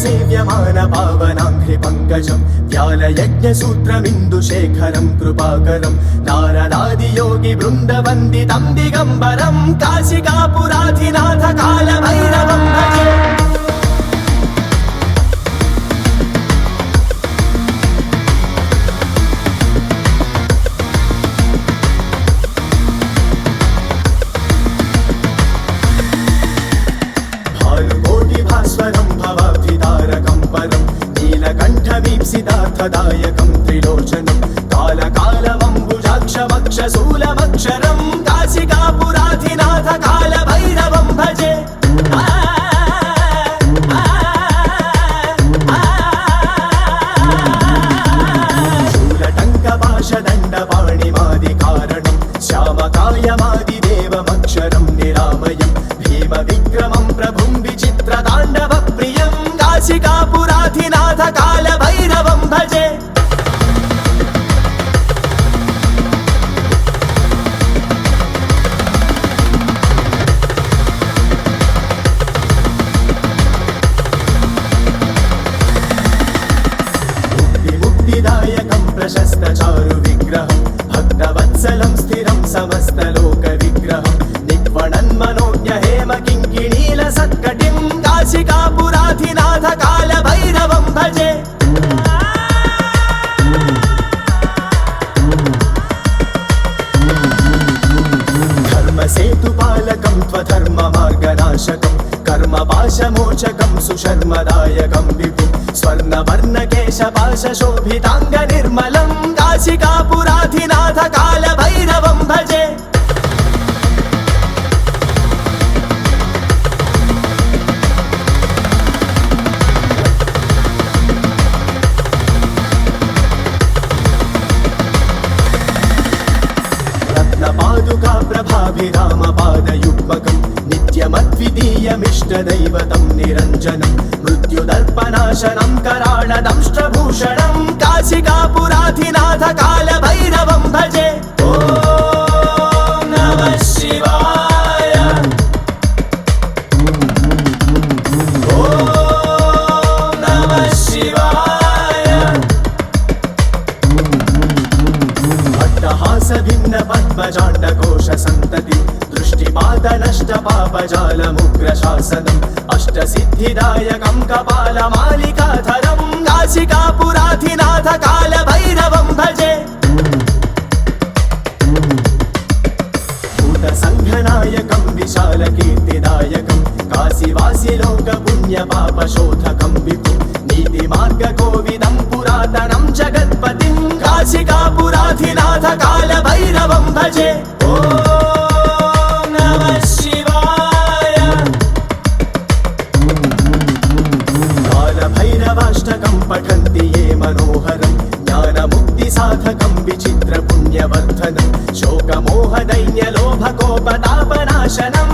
सेव्यमान पावनाङ्घ्रि पङ्कजं व्यालयज्ञसूत्रमिन्दुशेखरं कृपाकरं नारदादियोगि वृन्दवन्दितं दिगम्बरं काशिकापुराधिनाथ कालभैरवं भजे। नीलकण्ठवीप्सितार्थदायकं त्रिलोचनं कालकालमम्बुजाक्षमक्षशूलमक्षरं काशिकापुराधिनाथ कालभैरवं भजे। शूलटङ्कपाशदण्डपाणिमादिकारणं श्यामकायमादिदेवमक्षरं निरामयं भीमविक्रमं प्रभुं विचित्रताण्डवप्रियं काशिकापुराधिनाथ कालभैरवं भजे। मुक्तिदायकं प्रशस्तचारुविग्रहं भक्तवत्सलं स्थिरं समस्तलोकविग्रहं निक्वणन्मनोज्ञ हेमकिङ्किणीलसत्कटिं काशिकापुराधिनाथ कालभैरवं भजे। धर्मसेतुपालकं त्वधर्ममार्गनाशकं कर्मपाशमोचकं सुशर्मदायकं विभुं स्वर्णवर्णकेशपाशशोभिताङ्गनिर्मलं काशिकापुराधिनाथ कालभैरवं भजे। रत्नपादुका प्रभाभिरामपादयुग्मकं नित्यमद्वितीयमिष्टदैवतं निरञ्जनं मृत्युदर्पनाशनं कराळदंष्ट्रभूषणं काशिकापुराधिनाथ कालभैरवं भजे। ॐ नमः शिवाय। ॐ नमः शिवाय। अट्टहासभिन्न पद्मजाण्डकोशसन्तति दृष्टिपातनष्टपापजालमुग्रशासनम् अष्टसिद्धिदायकं कपालमालिकाधरं काशिकापुराधिनाथ कालभैरवं भजे। भूतसङ्घनायकं विशालकीर्तिदायकं काशीवासिलोकपुण्यपापशोधकं विभुं नीतिमार्गकोविदं पुरातनं जगत्पतिं काशिकापुराधिनाथ कालभैरवं भजे। ॐ नमः शिवाय। कालभैरवाष्टकं पठन्ति ये मनोहरं ज्ञानमुक्तिसाधकं विचित्रपुण्यवर्धनं शोकमोहदैन्यलोभकोपतापनाशनं